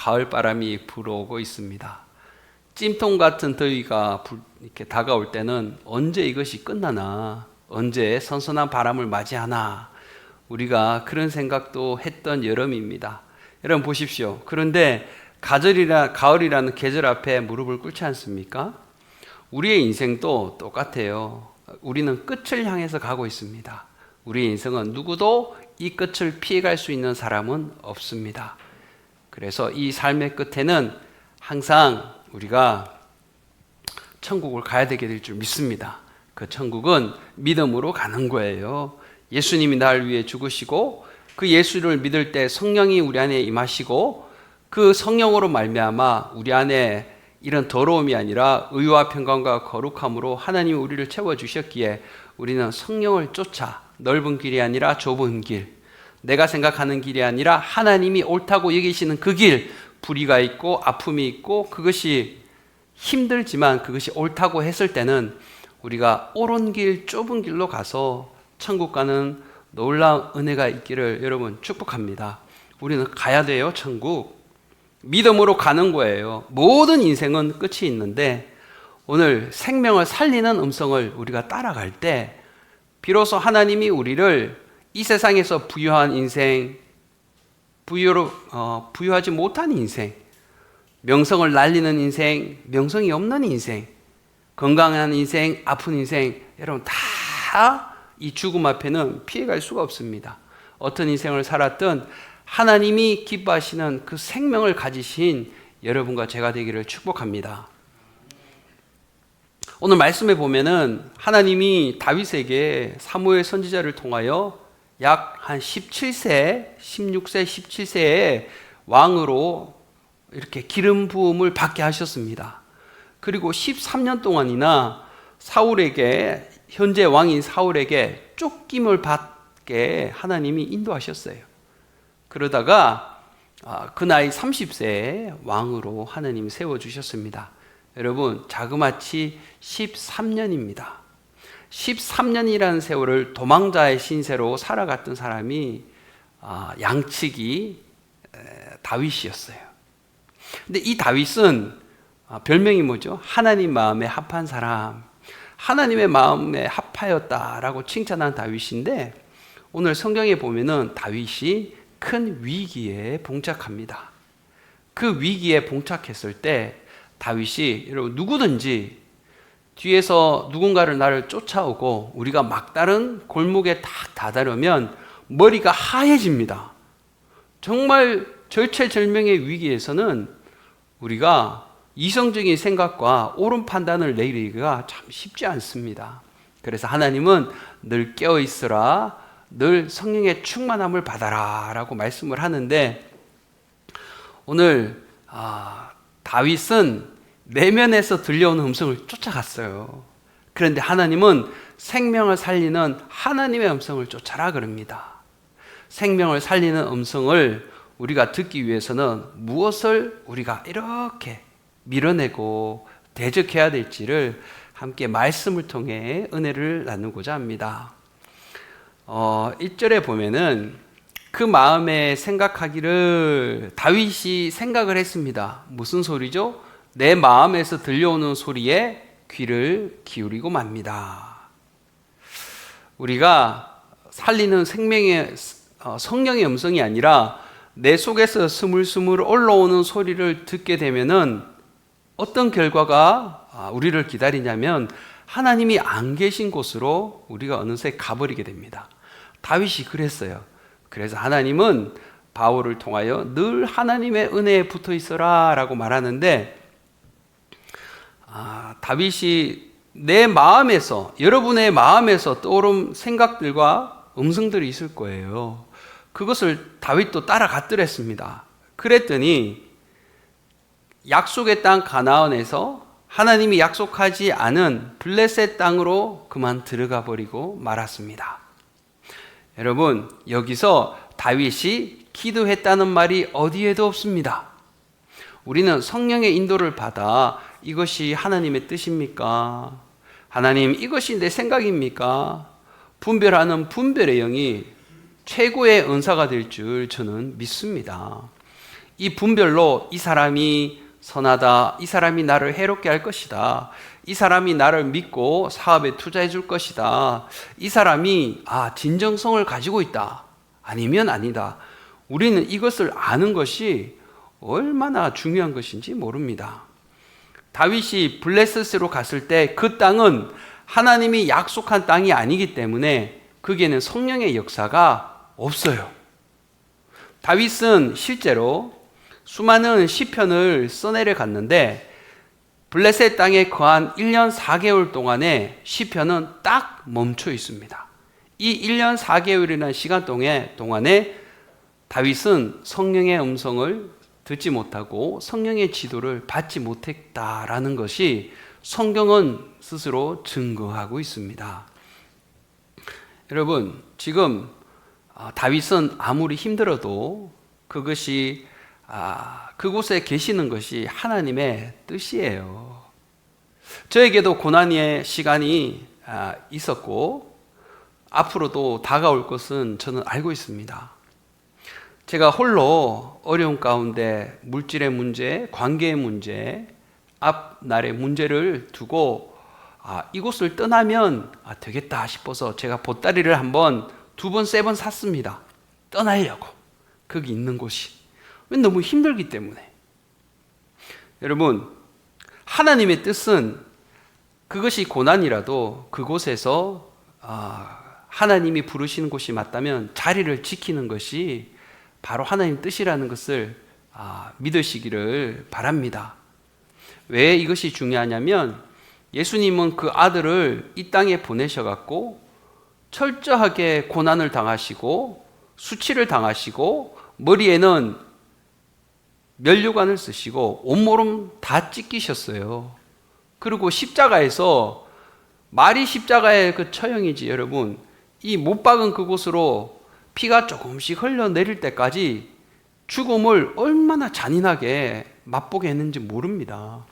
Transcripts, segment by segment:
가을 바람이 불어오고 있습니다. 찜통 같은 더위가 이렇게 다가올 때는 언제 이것이 끝나나, 언제 선선한 바람을 맞이하나, 우리가 그런 생각도 했던 여름입니다. 여러분 보십시오. 그런데 가을이라는 계절 앞에 무릎을 꿇지 않습니까? 우리의 인생도 똑같아요. 우리는 끝을 향해서 가고 있습니다. 우리의 인생은 누구도 이 끝을 피해갈 수 있는 사람은 없습니다. 그래서 이 삶의 끝에는 항상 우리가 천국을 가야 되게 될 줄 믿습니다. 그 천국은 믿음으로 가는 거예요. 예수님이 나를 위해 죽으시고 그 예수를 믿을 때 성령이 우리 안에 임하시고 그 성령으로 말미암아 우리 안에 이런 더러움이 아니라 의와 평강과 거룩함으로 하나님이 우리를 채워주셨기에 우리는 성령을 쫓아 넓은 길이 아니라 좁은 길, 내가 생각하는 길이 아니라 하나님이 옳다고 여기시는 그 길, 불의가 있고 아픔이 있고 그것이 힘들지만 그것이 옳다고 했을 때는 우리가 옳은 길, 좁은 길로 가서 천국 가는 놀라운 은혜가 있기를 여러분 축복합니다. 우리는 가야 돼요, 천국. 믿음으로 가는 거예요. 모든 인생은 끝이 있는데 오늘 생명을 살리는 음성을 우리가 따라갈 때 비로소 하나님이 우리를 이 세상에서 부유한 인생, 부유하지 못한 인생, 명성을 날리는 인생, 명성이 없는 인생, 건강한 인생, 아픈 인생, 여러분 다 이 죽음 앞에는 피해갈 수가 없습니다. 어떤 인생을 살았든 하나님이 기뻐하시는 그 생명을 가지신 여러분과 제가 되기를 축복합니다. 오늘 말씀에 보면은 하나님이 다윗에게 사무엘 선지자를 통하여 약 한 17세, 16세, 17세에 왕으로 이렇게 기름 부음을 받게 하셨습니다. 그리고 13년 동안이나 사울에게, 현재 왕인 사울에게 쫓김을 받게 하나님이 인도하셨어요. 그러다가 그 나이 30세에 왕으로 하나님이 세워주셨습니다. 여러분 자그마치 13년입니다. 13년이라는 세월을 도망자의 신세로 살아갔던 사람이 양측이 다윗이었어요. 근데 이 다윗은 별명이 뭐죠? 하나님 마음에 합한 사람, 하나님의 마음에 합하였다라고 칭찬한 다윗인데 오늘 성경에 보면은 다윗이 큰 위기에 봉착합니다. 그 위기에 봉착했을 때 다윗이 여러분 누구든지 뒤에서 누군가를 나를 쫓아오고 우리가 막다른 골목에 딱 다다르면 머리가 하얘집니다. 정말 절체절명의 위기에서는 우리가 이성적인 생각과 옳은 판단을 내리기가 참 쉽지 않습니다. 그래서 하나님은 늘 깨어있으라, 늘 성령의 충만함을 받아라 라고 말씀을 하는데 오늘 다윗은 내면에서 들려오는 음성을 쫓아갔어요. 그런데 하나님은 생명을 살리는 하나님의 음성을 쫓아라 그럽니다. 생명을 살리는 음성을 우리가 듣기 위해서는 무엇을 우리가 이렇게 밀어내고 대적해야 될지를 함께 말씀을 통해 은혜를 나누고자 합니다. 1절에 보면은 그 마음에 생각하기를 다윗이 생각을 했습니다. 무슨 소리죠? 내 마음에서 들려오는 소리에 귀를 기울이고 맙니다. 우리가 살리는 생명의 성령의 음성이 아니라 내 속에서 스물스물 올라오는 소리를 듣게 되면은 어떤 결과가 우리를 기다리냐면 하나님이 안 계신 곳으로 우리가 어느새 가버리게 됩니다. 다윗이 그랬어요. 그래서 하나님은 바울을 통하여 늘 하나님의 은혜에 붙어 있어라 라고 말하는데 다윗이 내 마음에서, 여러분의 마음에서 떠오른 생각들과 음성들이 있을 거예요. 그것을 다윗도 따라갔더랬습니다. 그랬더니 약속의 땅 가나안에서 하나님이 약속하지 않은 블레셋 땅으로 그만 들어가 버리고 말았습니다. 여러분 여기서 다윗이 기도했다는 말이 어디에도 없습니다. 우리는 성령의 인도를 받아 이것이 하나님의 뜻입니까? 하나님 이것이 내 생각입니까? 분별하는 분별의 영이 최고의 은사가 될 줄 저는 믿습니다. 이 분별로 이 사람이 선하다, 이 사람이 나를 해롭게 할 것이다, 이 사람이 나를 믿고 사업에 투자해 줄 것이다, 이 사람이 진정성을 가지고 있다, 아니면 아니다. 우리는 이것을 아는 것이 얼마나 중요한 것인지 모릅니다. 다윗이 블레셋으로 갔을 때 그 땅은 하나님이 약속한 땅이 아니기 때문에 거기에는 성령의 역사가 없어요. 다윗은 실제로 수많은 시편을 써내려 갔는데 블레셋 땅에 거한 1년 4개월 동안에 시편은 딱 멈춰 있습니다. 이 1년 4개월이라는 시간 동안에 다윗은 성령의 음성을 듣지 못하고 성령의 지도를 받지 못했다라는 것이 성경은 스스로 증거하고 있습니다. 여러분, 지금 다윗은 아무리 힘들어도 그것이 그곳에 계시는 것이 하나님의 뜻이에요. 저에게도 고난의 시간이 있었고 앞으로도 다가올 것은 저는 알고 있습니다. 제가 홀로 어려운 가운데 물질의 문제, 관계의 문제, 앞날의 문제를 두고 이곳을 떠나면 되겠다 싶어서 제가 보따리를 한번 2번, 3번 샀습니다. 떠나려고. 거기 있는 곳이. 너무 힘들기 때문에. 여러분, 하나님의 뜻은 그것이 고난이라도 그곳에서 하나님이 부르시는 곳이 맞다면 자리를 지키는 것이 바로 하나님 뜻이라는 것을 믿으시기를 바랍니다. 왜 이것이 중요하냐면 예수님은 그 아들을 이 땅에 보내셔갖고 철저하게 고난을 당하시고 수치를 당하시고 머리에는 면류관을 쓰시고 온몸을 다 찢기셨어요. 그리고 십자가에서 말이 십자가의 그 처형이지 여러분, 이 못 박은 그곳으로 피가 조금씩 흘러내릴 때까지 죽음을 얼마나 잔인하게 맛보게 했는지 모릅니다.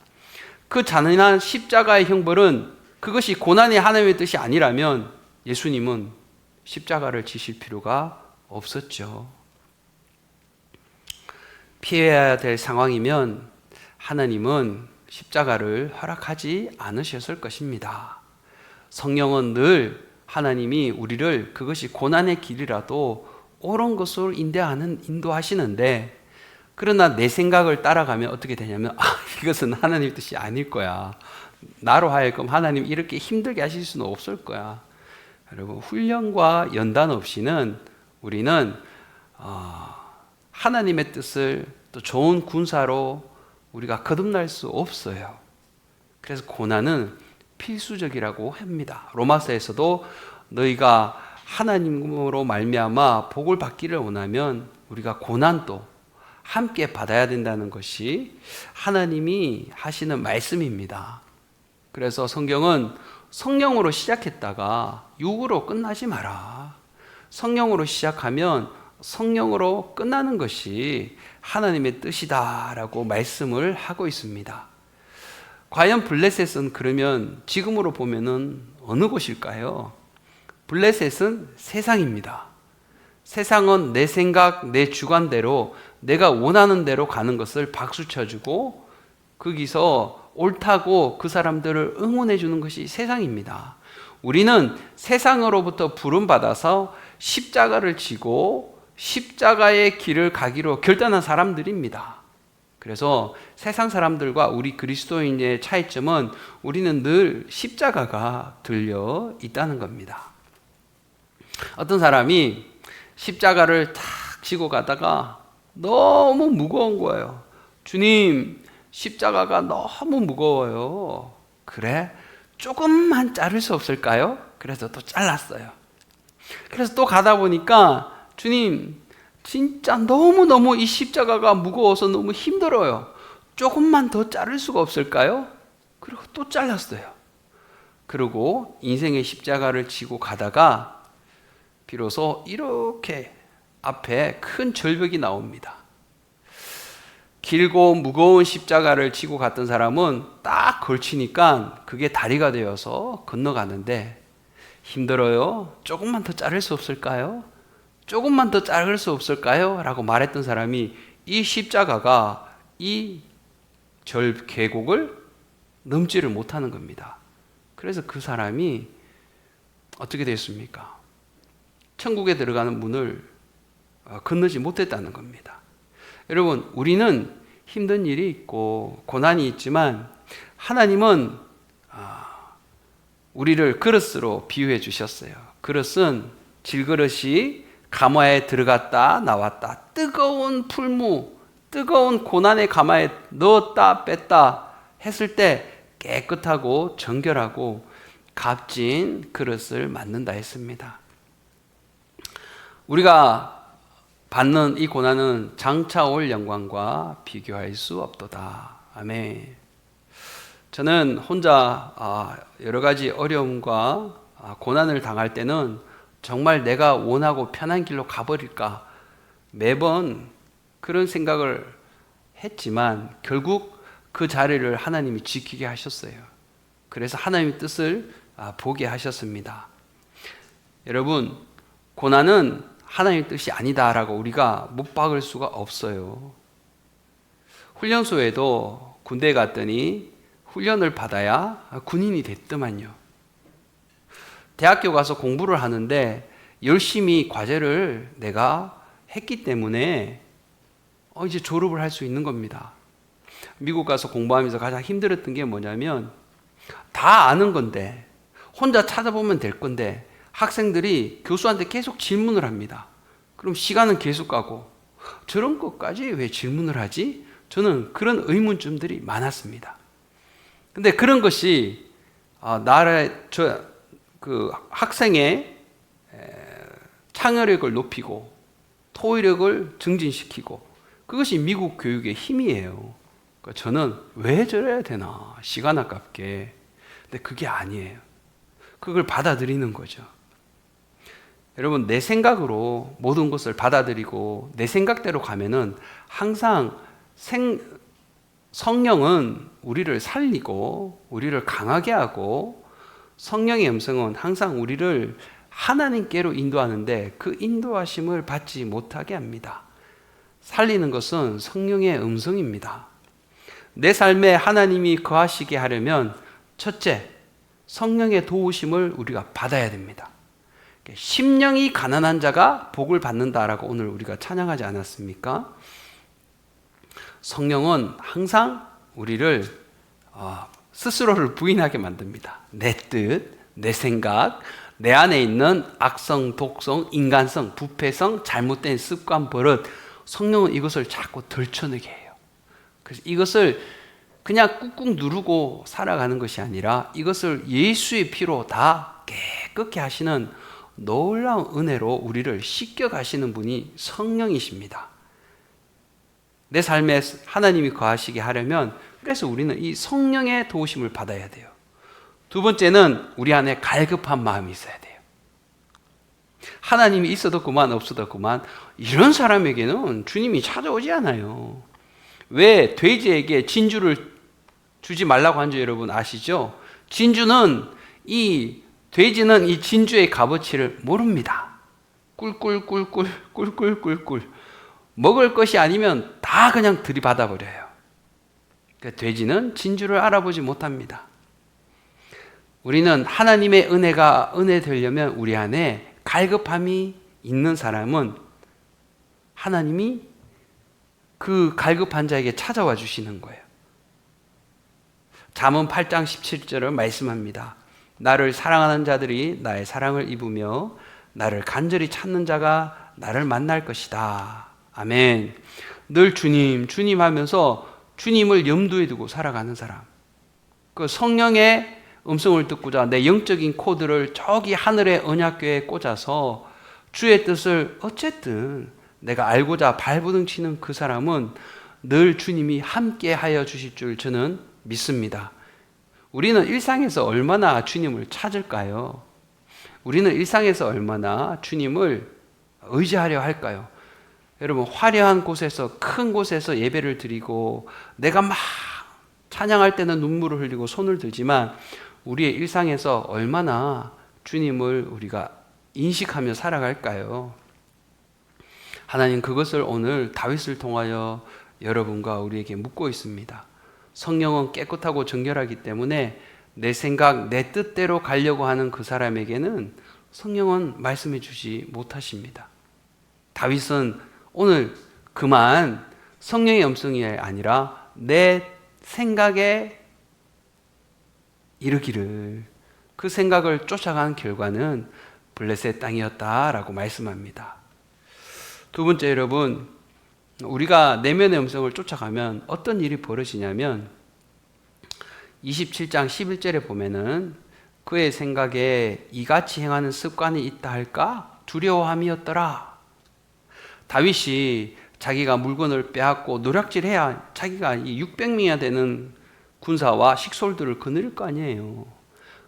그 잔인한 십자가의 형벌은 그것이 고난이 하나님의 뜻이 아니라면 예수님은 십자가를 지실 필요가 없었죠. 피해야 될 상황이면 하나님은 십자가를 허락하지 않으셨을 것입니다. 성령은 늘 하나님이 우리를 그것이 고난의 길이라도 옳은 것으로 인도하시는데, 그러나 내 생각을 따라가면 어떻게 되냐면 이것은 하나님의 뜻이 아닐 거야. 나로 하여금 하나님 이렇게 힘들게 하실 수는 없을 거야. 여러분, 훈련과 연단 없이는 우리는 하나님의 뜻을 또 좋은 군사로 우리가 거듭날 수 없어요. 그래서 고난은 필수적이라고 합니다. 로마서에서도 너희가 하나님으로 말미암아 복을 받기를 원하면 우리가 고난도 함께 받아야 된다는 것이 하나님이 하시는 말씀입니다. 그래서 성경은 성령으로 시작했다가 육으로 끝나지 마라. 성령으로 시작하면 성령으로 끝나는 것이 하나님의 뜻이다라고 말씀을 하고 있습니다. 과연 블레셋은 그러면 지금으로 보면은 어느 곳일까요? 블레셋은 세상입니다. 세상은 내 생각, 내 주관대로 내가 원하는 대로 가는 것을 박수 쳐주고 거기서 옳다고 그 사람들을 응원해 주는 것이 세상입니다. 우리는 세상으로부터 부름받아서 십자가를 지고 십자가의 길을 가기로 결단한 사람들입니다. 그래서 세상 사람들과 우리 그리스도인의 차이점은 우리는 늘 십자가가 들려 있다는 겁니다. 어떤 사람이 십자가를 탁 지고 가다가 너무 무거운 거예요. 주님, 십자가가 너무 무거워요. 그래? 조금만 자를 수 없을까요? 그래서 또 잘랐어요. 그래서 또 가다 보니까 주님, 진짜 너무너무 이 십자가가 무거워서 너무 힘들어요. 조금만 더 자를 수가 없을까요? 그리고 또 잘랐어요. 그리고 인생의 십자가를 지고 가다가 비로소 이렇게 앞에 큰 절벽이 나옵니다. 길고 무거운 십자가를 지고 갔던 사람은 딱 걸치니까 그게 다리가 되어서 건너가는데, 힘들어요? 조금만 더 자를 수 없을까요? 조금만 더 자를 수 없을까요? 라고 말했던 사람이 이 십자가가 이 절 계곡을 넘지를 못하는 겁니다. 그래서 그 사람이 어떻게 됐습니까? 천국에 들어가는 문을 건너지 못했다는 겁니다. 여러분, 우리는 힘든 일이 있고 고난이 있지만 하나님은 우리를 그릇으로 비유해 주셨어요. 그릇은 질그릇이 가마에 들어갔다 나왔다, 뜨거운 풀무, 뜨거운 고난의 가마에 넣었다 뺐다 했을 때 깨끗하고 정결하고 값진 그릇을 만든다 했습니다. 우리가 받는 이 고난은 장차 올 영광과 비교할 수 없도다. 아멘. 저는 혼자 여러 가지 어려움과 고난을 당할 때는 정말 내가 원하고 편한 길로 가버릴까 매번 그런 생각을 했지만 결국 그 자리를 하나님이 지키게 하셨어요. 그래서 하나님의 뜻을 보게 하셨습니다. 여러분, 고난은 하나님의 뜻이 아니다라고 우리가 못 박을 수가 없어요. 훈련소에도 군대에 갔더니 훈련을 받아야 군인이 됐더만요. 대학교 가서 공부를 하는데 열심히 과제를 내가 했기 때문에 이제 졸업을 할 수 있는 겁니다. 미국 가서 공부하면서 가장 힘들었던 게 뭐냐면 다 아는 건데 혼자 찾아보면 될 건데 학생들이 교수한테 계속 질문을 합니다. 그럼 시간은 계속 가고 저런 것까지 왜 질문을 하지? 저는 그런 의문점들이 많았습니다. 근데 그런 것이 그 학생의 창의력을 높이고 토의력을 증진시키고 그것이 미국 교육의 힘이에요. 그러니까 저는 왜 저래야 되나? 시간 아깝게. 근데 그게 아니에요. 그걸 받아들이는 거죠. 여러분, 내 생각으로 모든 것을 받아들이고 내 생각대로 가면은 항상 성령은 우리를 살리고 우리를 강하게 하고 성령의 음성은 항상 우리를 하나님께로 인도하는데 그 인도하심을 받지 못하게 합니다. 살리는 것은 성령의 음성입니다. 내 삶에 하나님이 거하시게 하려면 첫째, 성령의 도우심을 우리가 받아야 됩니다. 심령이 가난한 자가 복을 받는다라고 오늘 우리가 찬양하지 않았습니까? 성령은 항상 우리를 스스로를 부인하게 만듭니다. 내 뜻, 내 생각, 내 안에 있는 악성, 독성, 인간성, 부패성, 잘못된 습관, 버릇, 성령은 이것을 자꾸 들춰내게 해요. 그래서 이것을 그냥 꾹꾹 누르고 살아가는 것이 아니라 이것을 예수의 피로 다 깨끗게 하시는 놀라운 은혜로 우리를 씻겨 가시는 분이 성령이십니다. 내 삶에 하나님이 거하시게 하려면 그래서 우리는 이 성령의 도우심을 받아야 돼요. 두 번째는 우리 안에 갈급한 마음이 있어야 돼요. 하나님이 있어도 그만 없어도 그만 이런 사람에게는 주님이 찾아오지 않아요. 왜 돼지에게 진주를 주지 말라고 한 줄 여러분 아시죠? 돼지는 이 진주의 값어치를 모릅니다. 꿀꿀꿀꿀 먹을 것이 아니면 다 그냥 들이받아 버려요. 그러니까 돼지는 진주를 알아보지 못합니다. 우리는 하나님의 은혜 되려면 우리 안에 갈급함이 있는 사람은 하나님이 그 갈급한 자에게 찾아와 주시는 거예요. 잠언 8장 17절을 말씀합니다. 나를 사랑하는 자들이 나의 사랑을 입으며 나를 간절히 찾는 자가 나를 만날 것이다. 아멘. 늘 주님 하면서 주님을 염두에 두고 살아가는 사람. 그 성령의 음성을 듣고자 내 영적인 코드를 저기 하늘의 언약궤에 꽂아서 주의 뜻을 어쨌든 내가 알고자 발버둥 치는 그 사람은 늘 주님이 함께 하여 주실 줄 저는 믿습니다. 우리는 일상에서 얼마나 주님을 찾을까요? 우리는 일상에서 얼마나 주님을 의지하려 할까요? 여러분, 화려한 곳에서, 큰 곳에서 예배를 드리고 내가 막 찬양할 때는 눈물을 흘리고 손을 들지만 우리의 일상에서 얼마나 주님을 우리가 인식하며 살아갈까요? 하나님 그것을 오늘 다윗을 통하여 여러분과 우리에게 묻고 있습니다. 성령은 깨끗하고 정결하기 때문에 내 생각, 내 뜻대로 가려고 하는 그 사람에게는 성령은 말씀해 주지 못하십니다. 다윗은 오늘 그만 성령의 음성이 아니라 내 생각에 이르기를, 그 생각을 쫓아간 결과는 블레셋 땅이었다라고 말씀합니다. 두 번째, 여러분, 우리가 내면의 음성을 쫓아가면 어떤 일이 벌어지냐면 27장 11절에 보면은 그의 생각에 이같이 행하는 습관이 있다 할까? 두려워함이었더라. 다윗이 자기가 물건을 빼앗고 노략질해야 자기가 600명이나 되는 군사와 식솔들을 거느릴 거 아니에요.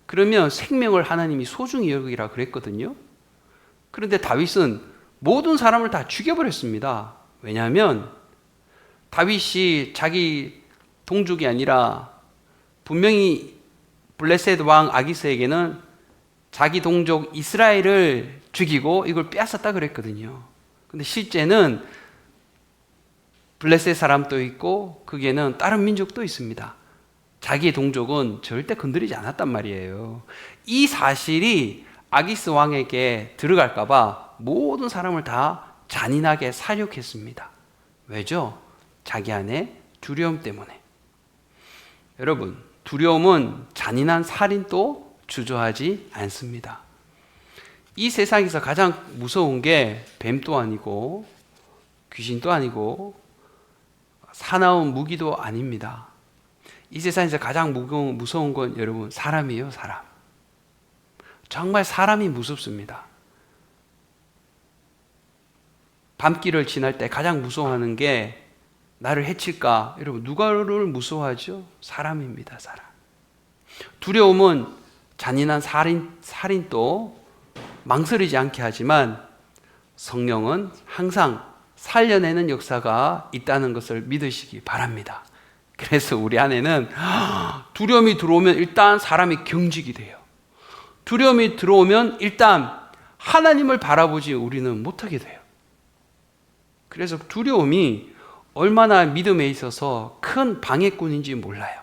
그러면 생명을 하나님이 소중히 여기라 그랬거든요. 그런데 다윗은 모든 사람을 다 죽여버렸습니다. 왜냐하면 다윗이 자기 동족이 아니라 분명히 블레셋 왕 아기스에게는 자기 동족 이스라엘을 죽이고 이걸 빼앗았다 그랬거든요. 근데 실제는 블레셋 사람도 있고 거기에는 다른 민족도 있습니다. 자기의 동족은 절대 건드리지 않았단 말이에요. 이 사실이 아기스 왕에게 들어갈까 봐 모든 사람을 다 잔인하게 살육했습니다. 왜죠? 자기 안에 두려움 때문에. 여러분, 두려움은 잔인한 살인도 주저하지 않습니다. 이 세상에서 가장 무서운 게 뱀도 아니고 귀신도 아니고 사나운 무기도 아닙니다. 이 세상에서 가장 무서운 건 여러분 사람이에요. 사람. 정말 사람이 무섭습니다. 밤길을 지날 때 가장 무서워하는 게 나를 해칠까? 여러분 누가를 무서워하죠? 사람입니다. 사람. 두려움은 잔인한 살인도 망설이지 않게 하지만 성령은 항상 살려내는 역사가 있다는 것을 믿으시기 바랍니다. 그래서 우리 안에는 두려움이 들어오면 일단 사람이 경직이 돼요. 두려움이 들어오면 일단 하나님을 바라보지 우리는 못하게 돼요. 그래서 두려움이 얼마나 믿음에 있어서 큰 방해꾼인지 몰라요.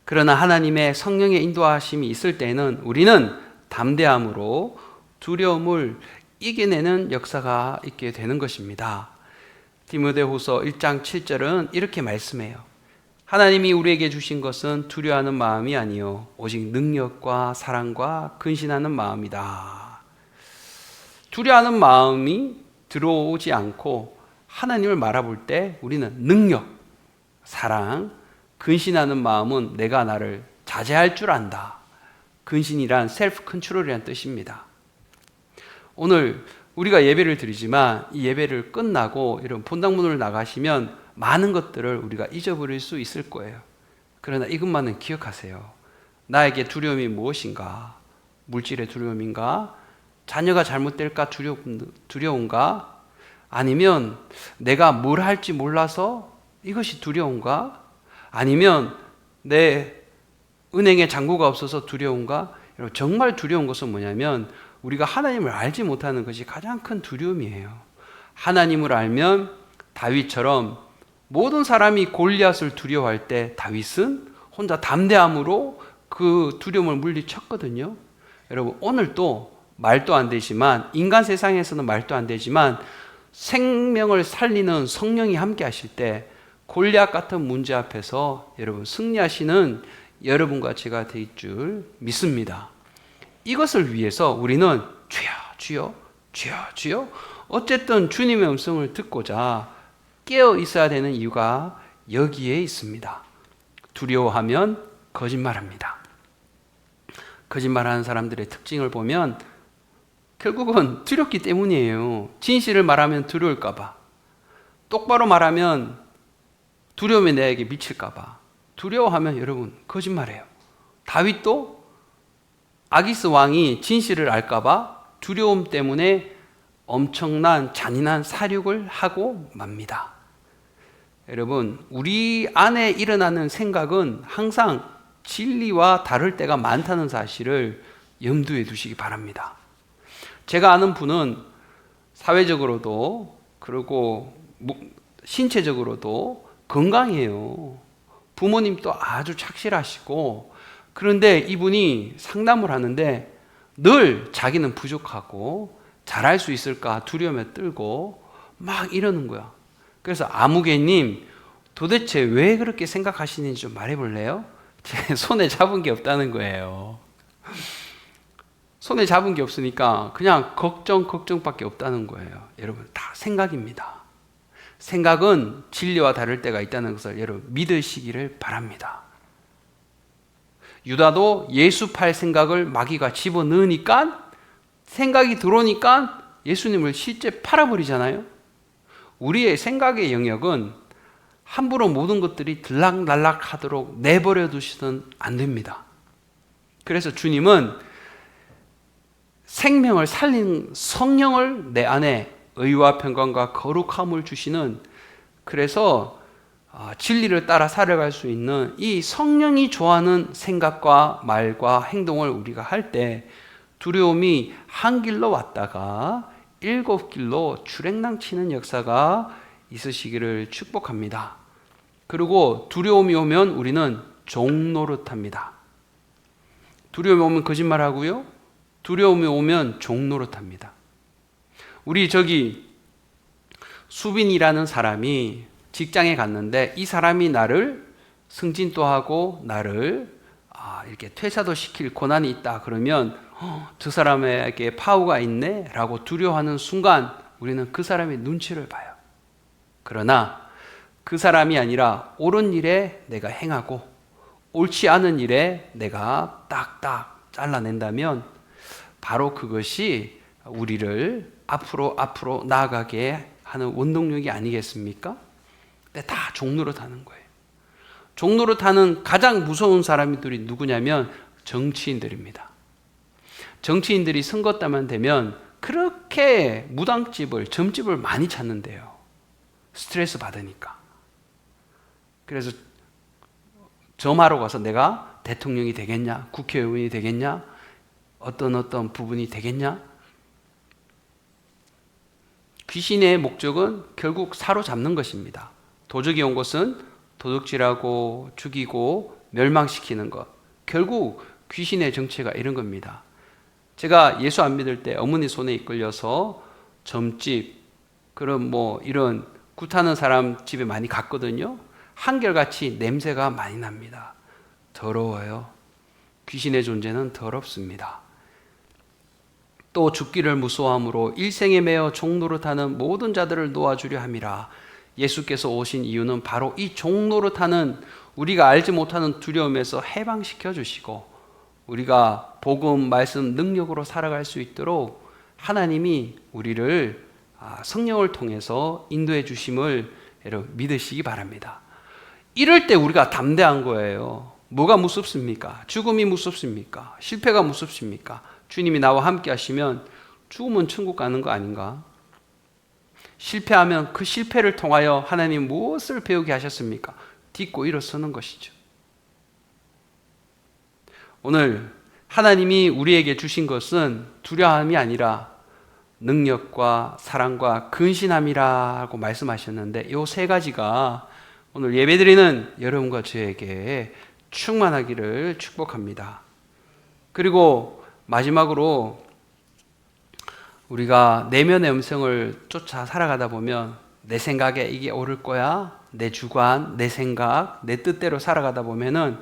그러나 하나님의 성령의 인도하심이 있을 때는 우리는 담대함으로 두려움을 이겨내는 역사가 있게 되는 것입니다. 디모데후서 1장 7절은 이렇게 말씀해요. 하나님이 우리에게 주신 것은 두려워하는 마음이 아니요 오직 능력과 사랑과 근신하는 마음이다. 두려워하는 마음이 들어오지 않고 하나님을 바라볼 때 우리는 능력, 사랑, 근신하는 마음은 내가 나를 자제할 줄 안다. 근신이란 셀프 컨트롤이란 뜻입니다. 오늘 우리가 예배를 드리지만 이 예배를 끝나고 이런 본당문을 나가시면 많은 것들을 우리가 잊어버릴 수 있을 거예요. 그러나 이것만은 기억하세요. 나에게 두려움이 무엇인가? 물질의 두려움인가? 자녀가 잘못될까 두려운가? 아니면 내가 뭘 할지 몰라서 이것이 두려운가? 아니면 내 은행에 잔고가 없어서 두려운가? 여러분, 정말 두려운 것은 뭐냐면 우리가 하나님을 알지 못하는 것이 가장 큰 두려움이에요. 하나님을 알면 다윗처럼 모든 사람이 골리앗을 두려워할 때 다윗은 혼자 담대함으로 그 두려움을 물리쳤거든요. 여러분, 오늘도 말도 안 되지만, 인간 세상에서는 말도 안 되지만 생명을 살리는 성령이 함께 하실 때 골리앗 같은 문제 앞에서 여러분 승리하시는 여러분과 제가 될 줄 믿습니다. 이것을 위해서 우리는 주여 주여 주여 주여 어쨌든 주님의 음성을 듣고자 깨어 있어야 되는 이유가 여기에 있습니다. 두려워하면 거짓말합니다. 거짓말하는 사람들의 특징을 보면 결국은 두렵기 때문이에요. 진실을 말하면 두려울까 봐. 똑바로 말하면 두려움이 내게 미칠까 봐. 두려워하면 여러분 거짓말해요. 다윗도 아기스 왕이 진실을 알까 봐 두려움 때문에 엄청난 잔인한 살육을 하고 맙니다. 여러분, 우리 안에 일어나는 생각은 항상 진리와 다를 때가 많다는 사실을 염두에 두시기 바랍니다. 제가 아는 분은 사회적으로도 그리고 신체적으로도 건강해요. 부모님도 아주 착실하시고, 그런데 이분이 상담을 하는데 늘 자기는 부족하고 잘할 수 있을까 두려움에 떨고 막 이러는 거야. 그래서 아무개님, 도대체 왜 그렇게 생각하시는지 좀 말해볼래요? 제 손에 잡은 게 없다는 거예요. 손에 잡은 게 없으니까 그냥 걱정밖에 없다는 거예요. 여러분, 다 생각입니다. 생각은 진리와 다를 때가 있다는 것을 여러분 믿으시기를 바랍니다. 유다도 예수 팔 생각을 마귀가 집어넣으니까, 생각이 들어오니까 예수님을 실제 팔아버리잖아요. 우리의 생각의 영역은 함부로 모든 것들이 들락날락 하도록 내버려 두시면 안 됩니다. 그래서 주님은 생명을 살린 성령을 내 안에 의와 평강과 거룩함을 주시는, 그래서 진리를 따라 살아갈 수 있는 이 성령이 좋아하는 생각과 말과 행동을 우리가 할 때 두려움이 한 길로 왔다가 7길로 출행낭치는 역사가 있으시기를 축복합니다. 그리고 두려움이 오면 우리는 종노릇합니다. 두려움이 오면 거짓말하고요, 두려움이 오면 종노릇합니다. 우리 수빈이라는 사람이 직장에 갔는데 이 사람이 나를 승진도 하고 나를 이렇게 퇴사도 시킬 권한이 있다 그러면 저 사람에게 파워가 있네 라고 두려워하는 순간 우리는 그 사람의 눈치를 봐요. 그러나 그 사람이 아니라 옳은 일에 내가 행하고 옳지 않은 일에 내가 딱딱 잘라낸다면 바로 그것이 우리를 앞으로 나아가게 하는 원동력이 아니겠습니까? 근데 다 종노릇하는 거예요. 종노릇하는 가장 무서운 사람들이 누구냐면 정치인들입니다. 정치인들이 선거 때만 되면 그렇게 무당집을, 점집을 많이 찾는데요. 스트레스 받으니까. 그래서 점하러 가서 내가 대통령이 되겠냐, 국회의원이 되겠냐, 어떤 부분이 되겠냐. 귀신의 목적은 결국 사로잡는 것입니다. 도적이 온 것은 도둑질하고 죽이고 멸망시키는 것. 결국 귀신의 정체가 이런 겁니다. 제가 예수 안 믿을 때 어머니 손에 이끌려서 점집, 그런 이런 굿하는 사람 집에 많이 갔거든요. 한결같이 냄새가 많이 납니다. 더러워요. 귀신의 존재는 더럽습니다. 또 죽기를 무서워함으로 일생에 매어 종노릇하는 모든 자들을 놓아주려 함이라. 예수께서 오신 이유는 바로 이 종노릇하는, 우리가 알지 못하는 두려움에서 해방시켜 주시고 우리가 복음, 말씀, 능력으로 살아갈 수 있도록 하나님이 우리를 성령을 통해서 인도해 주심을 여러분 믿으시기 바랍니다. 이럴 때 우리가 담대한 거예요. 뭐가 무섭습니까? 죽음이 무섭습니까? 실패가 무섭습니까? 주님이 나와 함께 하시면 죽으면 천국 가는 거 아닌가? 실패하면 그 실패를 통하여 하나님 무엇을 배우게 하셨습니까? 딛고 일어서는 것이죠. 오늘 하나님이 우리에게 주신 것은 두려움이 아니라 능력과 사랑과 근신함이라고 말씀하셨는데 이 세 가지가 오늘 예배드리는 여러분과 저에게 충만하기를 축복합니다. 그리고 마지막으로 우리가 내면의 음성을 쫓아 살아가다 보면 내 생각에 이게 옳을 거야, 내 주관, 내 생각, 내 뜻대로 살아가다 보면은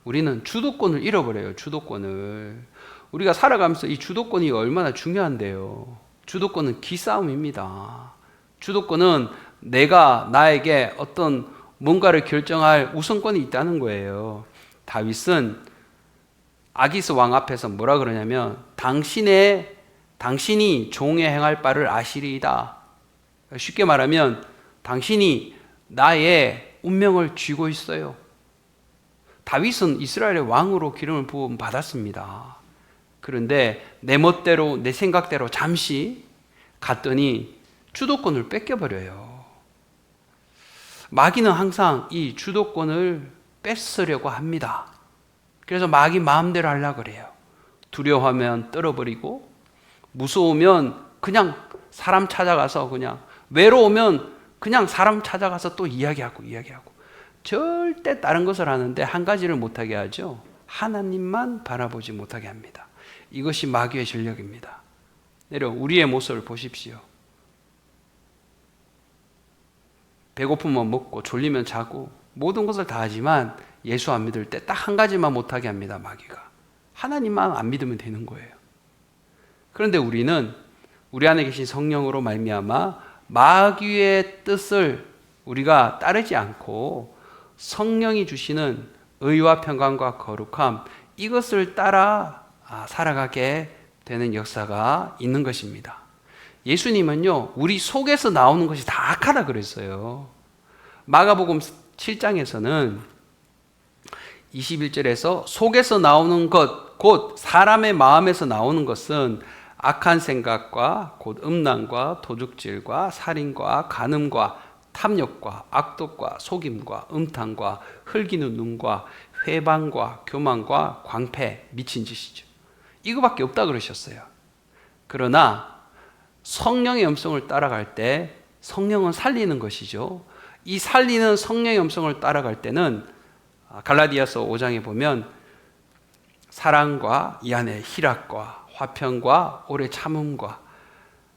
우리는 주도권을 잃어버려요. 주도권을. 우리가 살아가면서 이 주도권이 얼마나 중요한데요. 주도권은 기싸움입니다. 주도권은 내가 나에게 어떤 뭔가를 결정할 우선권이 있다는 거예요. 다윗은 아기스 왕 앞에서 뭐라 그러냐면 당신이 종에 행할 바를 아시리이다. 쉽게 말하면 당신이 나의 운명을 쥐고 있어요. 다윗은 이스라엘의 왕으로 기름을 부음 받았습니다. 그런데 내 멋대로 내 생각대로 잠시 갔더니 주도권을 뺏겨버려요. 마귀는 항상 이 주도권을 뺏으려고 합니다. 그래서 마귀 마음대로 하려고 그래요. 두려워하면 떨어버리고 무서우면 그냥 사람 찾아가서 그냥 외로우면 그냥 사람 찾아가서 또 이야기하고 절대 다른 것을 하는데 한 가지를 못하게 하죠. 하나님만 바라보지 못하게 합니다. 이것이 마귀의 전략입니다. 여러분, 우리의 모습을 보십시오. 배고프면 먹고 졸리면 자고 모든 것을 다 하지만 예수 안 믿을 때 딱 한 가지만 못하게 합니다. 마귀가. 하나님만 안 믿으면 되는 거예요. 그런데 우리는 우리 안에 계신 성령으로 말미암아 마귀의 뜻을 우리가 따르지 않고 성령이 주시는 의와 평강과 거룩함, 이것을 따라 살아가게 되는 역사가 있는 것입니다. 예수님은요, 우리 속에서 나오는 것이 다 악하다 그랬어요. 마가복음 7장에서는 21절에서 속에서 나오는 것, 곧 사람의 마음에서 나오는 것은 악한 생각과 곧 음란과 도둑질과 살인과 간음과 탐욕과 악독과 속임과 음탕과 흘기는 눈과 회방과 교만과 광패, 미친 짓이죠. 이거밖에 없다 그러셨어요. 그러나 성령의 음성을 따라갈 때 성령은 살리는 것이죠. 이 살리는 성령의 음성을 따라갈 때는 갈라디아서 5장에 보면 사랑과 이 안에 희락과 화평과 오래 참음과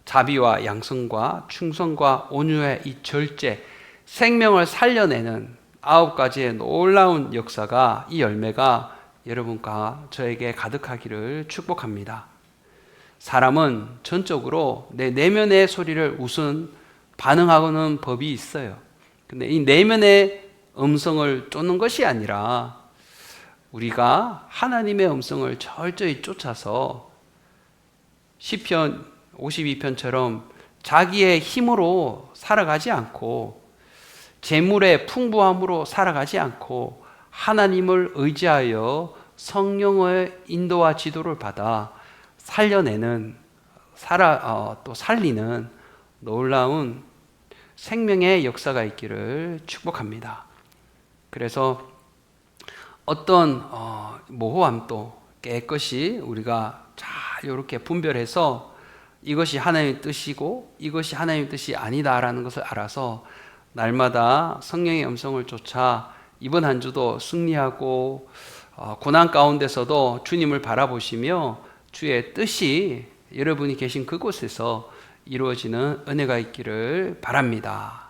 자비와 양성과 충성과 온유의 이 절제, 생명을 살려내는 9가지의 놀라운 역사가, 이 열매가 여러분과 저에게 가득하기를 축복합니다. 사람은 전적으로 내 내면의 소리를 우선 반응하는 법이 있어요. 근데 이 내면의 음성을 쫓는 것이 아니라 우리가 하나님의 음성을 철저히 쫓아서 시편 52편처럼 자기의 힘으로 살아가지 않고 재물의 풍부함으로 살아가지 않고 하나님을 의지하여 성령의 인도와 지도를 받아 살려내는 또 살리는 놀라운 생명의 역사가 있기를 축복합니다. 그래서 어떤 모호함도 깨끗이 우리가 잘 이렇게 분별해서 이것이 하나님의 뜻이고 이것이 하나님의 뜻이 아니다라는 것을 알아서 날마다 성령의 음성을 쫓아 이번 한 주도 승리하고 고난 가운데서도 주님을 바라보시며 주의 뜻이 여러분이 계신 그곳에서 이루어지는 은혜가 있기를 바랍니다.